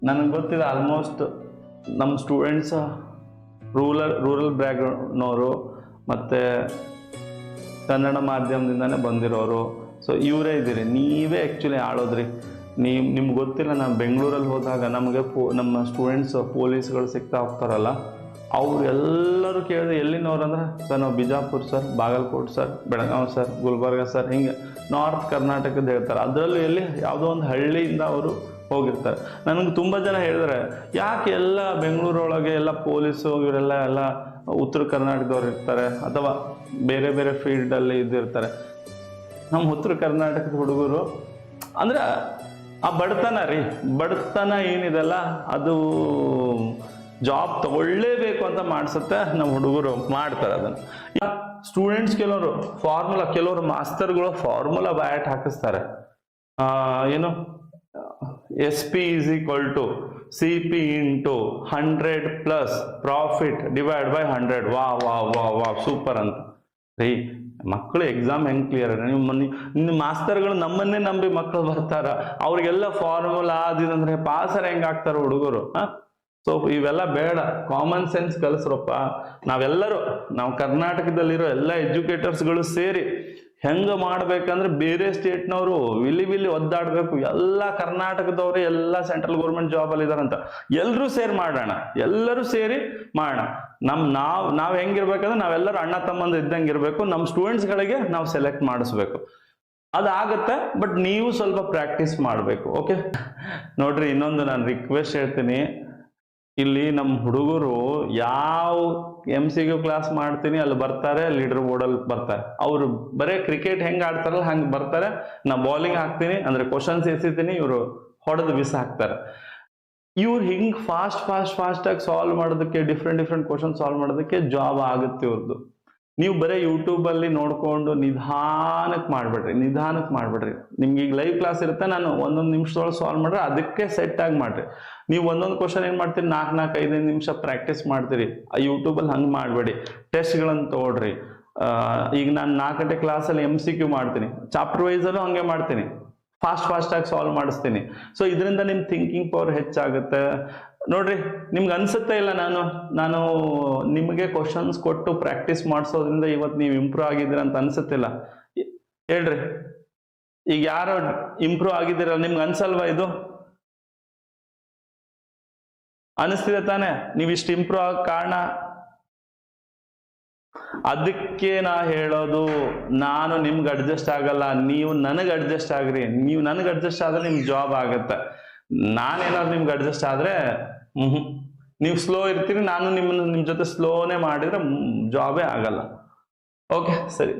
ನನಗೆ ಗೊತ್ತಿದೆ ಆಲ್ಮೋಸ್ಟ್ ನಮ್ಮ ಸ್ಟೂಡೆಂಟ್ಸ್ ರೂರಲ್ ಬ್ಯಾಕ್ಗ್ರೌಂಡ್ನವರು ಮತ್ತು ಕನ್ನಡ ಮಾಧ್ಯಮದಿಂದನೇ ಬಂದಿರೋರು. ಸೊ ಇವರೇ ಇದ್ದೀರಿ, ನೀವೇ ಆ್ಯಕ್ಚುಲಿ ಆಳೋದ್ರಿ. ನಿಮ್ಗೆ ಗೊತ್ತಿಲ್ಲ, ನಾನು ಬೆಂಗಳೂರಲ್ಲಿ ಹೋದಾಗ ನಮಗೆ ನಮ್ಮ ಸ್ಟೂಡೆಂಟ್ಸ್ ಪೊಲೀಸ್ಗಳು ಸಿಗ್ತಾ ಹೋಗ್ತಾರಲ್ಲ, ಅವ್ರು ಎಲ್ಲರೂ ಕೇಳಿದ್ರೆ ಎಲ್ಲಿನವ್ರು ಅಂದ್ರೆ, ಸರ್ ನಾವು Bijapur sir, Bagalkot sir, Belagavi sir, Gulbarga sir, ಹಿಂಗೆ ನಾರ್ತ್ ಕರ್ನಾಟಕದ ಹೇಳ್ತಾರೆ. ಅದರಲ್ಲೂ ಎಲ್ಲಿ ಯಾವುದೋ ಒಂದು ಹಳ್ಳಿಯಿಂದ ಅವರು ಹೋಗಿರ್ತಾರೆ. ನನಗೆ ತುಂಬ ಜನ ಹೇಳಿದ್ರೆ, ಯಾಕೆ ಎಲ್ಲ ಬೆಂಗಳೂರೊಳಗೆ ಎಲ್ಲ ಪೊಲೀಸು ಇವರೆಲ್ಲ ಉತ್ತರ ಕರ್ನಾಟಕದವ್ರು ಇರ್ತಾರೆ ಅಥವಾ ಬೇರೆ ಬೇರೆ ಫೀಲ್ಡಲ್ಲಿ ಇದ್ದಿರ್ತಾರೆ. ನಮ್ಮ ಉತ್ತರ ಕರ್ನಾಟಕದ ಹುಡುಗರು ಅಂದ್ರೆ ಆ ಬಡತನ ಏನಿದೆಲ್ಲ ಅದು ಜಾಬ್ ತಗೊಳ್ಳೇಬೇಕು ಅಂತ ಮಾಡಿಸುತ್ತೆ. ನಮ್ಮ ಹುಡುಗರು ಮಾಡ್ತಾರೆ ಅದನ್ನು. ಸ್ಟೂಡೆಂಟ್ಸ್ ಕೆಲವರು ಮಾಸ್ತರ್ಗಳು ಫಾರ್ಮುಲಾ ಬ್ಯಾಟ್ ಹಾಕಿಸ್ತಾರೆ. ಏನು SP = CP × 100 + ಪ್ರಾಫಿಟ್ / 100. ವಾ ಸೂಪರ್ ಅಂತ ರೀ. ಮಕ್ಕಳು ಎಕ್ಸಾಮ್ ಹೆಂಗೆ ಕ್ಲಿಯರ್? ನಿಮ್ಮ ಮಾಸ್ತರ್ಗಳು ನಮ್ಮನ್ನೇ ನಂಬಿ ಮಕ್ಕಳು ಬರ್ತಾರ, ಅವ್ರಿಗೆಲ್ಲ ಫಾರ್ಮುಲಾ ಅದಿದಂದ್ರೆ ಪಾಸರ್ ಹೆಂಗೆ ಆಗ್ತಾರ ಹುಡುಗರು? ಸೊ ಇವೆಲ್ಲ ಬೇಡ, ಕಾಮನ್ ಸೆನ್ಸ್ ಕಲಿಸ್ರಪ್ಪ. ನಾವು ಕರ್ನಾಟಕದಲ್ಲಿರೋ ಎಲ್ಲ ಎಜುಕೇಟರ್ಸ್ಗಳು ಸೇರಿ ಹೆಂಗೆ ಮಾಡ್ಬೇಕಂದ್ರೆ, ಬೇರೆ ಸ್ಟೇಟ್ನವರು ವಿಲಿ ಒದ್ದಾಡಬೇಕು, ಎಲ್ಲ ಕರ್ನಾಟಕದವರು ಎಲ್ಲ ಸೆಂಟ್ರಲ್ ಗೌರ್ಮೆಂಟ್ ಜಾಬಲ್ಲಿ ಇದಾರಂತ, ಎಲ್ಲರೂ ಸೇರಿ ಮಾಡೋಣ. ನಾವು ಹೆಂಗಿರ್ಬೇಕಂದ್ರೆ ನಾವೆಲ್ಲರೂ ಅಣ್ಣ ತಮ್ಮಂದು ಇದ್ದಂಗೆ ಇರಬೇಕು. ನಮ್ಮ ಸ್ಟೂಡೆಂಟ್ಸ್ಗಳಿಗೆ ನಾವು ಸೆಲೆಕ್ಟ್ ಮಾಡಿಸ್ಬೇಕು. ಅದಾಗತ್ತೆ, ಬಟ್ ನೀವು ಸ್ವಲ್ಪ ಪ್ರಾಕ್ಟೀಸ್ ಮಾಡಬೇಕು. ಓಕೆ ನೋಡ್ರಿ, ಇನ್ನೊಂದು ನಾನು ರಿಕ್ವೆಸ್ಟ್ ಹೇಳ್ತೀನಿ. ಇಲ್ಲಿ ನಮ್ಮ ಹುಡುಗರು ಯಾವ MCQ ಕ್ಲಾಸ್ ಮಾಡ್ತೀನಿ ಅಲ್ಲಿ ಬರ್ತಾರೆ, ಲೀಡರ್ ಬೋರ್ಡಲ್ಲಿ ಬರ್ತಾರೆ. ಅವರು ಬರೇ ಕ್ರಿಕೆಟ್ ಹೆಂಗೆ ಆಡ್ತಾರಲ್ಲ ಹಂಗೆ ಬರ್ತಾರೆ. ನಾ ಬೌಲಿಂಗ್ ಹಾಕ್ತೀನಿ ಅಂದ್ರೆ ಕ್ವಶನ್ಸ್ ಎಸಿತೀನಿ, ಇವರು ಹೊಡೆದು ಬಿಸಿ ಹಾಕ್ತಾರೆ. ಇವ್ರು ಹಿಂಗೆ ಫಾಸ್ಟಾಗಿ ಸಾಲ್ವ್ ಮಾಡೋದಕ್ಕೆ, ಡಿಫ್ರೆಂಟ್ ಕ್ವಶನ್ ಸಾಲ್ವ್ ಮಾಡೋದಕ್ಕೆ ಜಾಬ್ ಆಗುತ್ತೆ ಇವ್ರದ್ದು. ನೀವು ಬರೀ ಯೂಟ್ಯೂಬಲ್ಲಿ ನೋಡ್ಕೊಂಡು ನಿಧಾನಕ್ಕೆ ಮಾಡ್ಬೇಡ್ರಿ. ನಿಮ್ಗೆ ಈಗ ಲೈವ್ ಕ್ಲಾಸ್ ಇರುತ್ತೆ, ನಾನು 1 ನಿಮಿಷದೊಳಗೆ ಸಾಲ್ವ್ ಮಾಡ್ರೆ ಅದಕ್ಕೆ ಸೆಟ್ ಆಗಿ ಮಾಡ್ರಿ. ನೀವು ಒಂದೊಂದು ಕ್ವಶನ್ ಏನು ಮಾಡ್ತೀರಿ, 4-5 ನಿಮಿಷ ಪ್ರಾಕ್ಟೀಸ್ ಮಾಡ್ತೀರಿ. ಆ ಯೂಟ್ಯೂಬಲ್ಲಿ ಹಂಗೆ ಮಾಡಬೇಡಿ. ಟೆಸ್ಟ್ಗಳನ್ನು ತಗೊಳ್ರಿ. ಈಗ ನಾನು 4 ಗಂಟೆ ಕ್ಲಾಸಲ್ಲಿ MCQ ಮಾಡ್ತೀನಿ, ಚಾಪ್ಟರ್ ವೈಸಲ್ಲೂ ಹಂಗೆ ಮಾಡ್ತೀನಿ, ಫಾಸ್ಟಾಗಿ ಸಾಲ್ವ್ ಮಾಡಿಸ್ತೀನಿ. ಸೊ ಇದರಿಂದ ನಿಮ್ಮ ಥಿಂಕಿಂಗ್ ಪವರ್ ಹೆಚ್ಚಾಗುತ್ತೆ. ನೋಡ್ರಿ, ನಿಮ್ಗೆ ಅನ್ಸುತ್ತೆ ಇಲ್ಲ ನಾನು ನಿಮಗೆ ಕ್ವಶನ್ಸ್ ಕೊಟ್ಟು ಪ್ರಾಕ್ಟೀಸ್ ಮಾಡಿಸೋದ್ರಿಂದ ಇವತ್ತು ನೀವು ಇಂಪ್ರೂವ್ ಆಗಿದ್ದೀರ ಅಂತ ಅನ್ಸುತ್ತಿಲ್ಲ? ಹೇಳ್ರಿ, ಈಗ ಯಾರು ಇಂಪ್ರೂವ್ ಆಗಿದ್ದೀರ ನಿಮ್ಗೆ ಅನ್ಸಲ್ವಾ? ಇದು ಅನಿಸ್ತಿದೆ ತಾನೆ? ನೀವು ಇಷ್ಟು ಇಂಪ್ರೂವ್ ಆಗ ಕಾರಣ ಅದಕ್ಕೆ ನಾ ಹೇಳೋದು, ನಾನು ನಿಮ್ಗೆ ಅಡ್ಜಸ್ಟ್ ಆಗಲ್ಲ, ನೀವು ನನಗೆ ಅಡ್ಜಸ್ಟ್ ಆಗ್ರಿ. ನೀವು ನನಗೆ ಅಡ್ಜಸ್ಟ್ ಆದ್ರೆ ನಿಮ್ಗೆ ಜಾಬ್ ಆಗತ್ತೆ. ನಾನೇನಾದ್ರು ನಿಮ್ಗೆ ಅಡ್ಜಸ್ಟ್ ಆದ್ರೆ ನೀವು ಸ್ಲೋ ಇರ್ತೀರಿ, ನಾನು ನಿಮ್ಮ ಜೊತೆ ಸ್ಲೋನೇ ಮಾಡಿದ್ರೆ ಜಾಬೇ ಆಗಲ್ಲ. ಓಕೆ, ಸರಿ.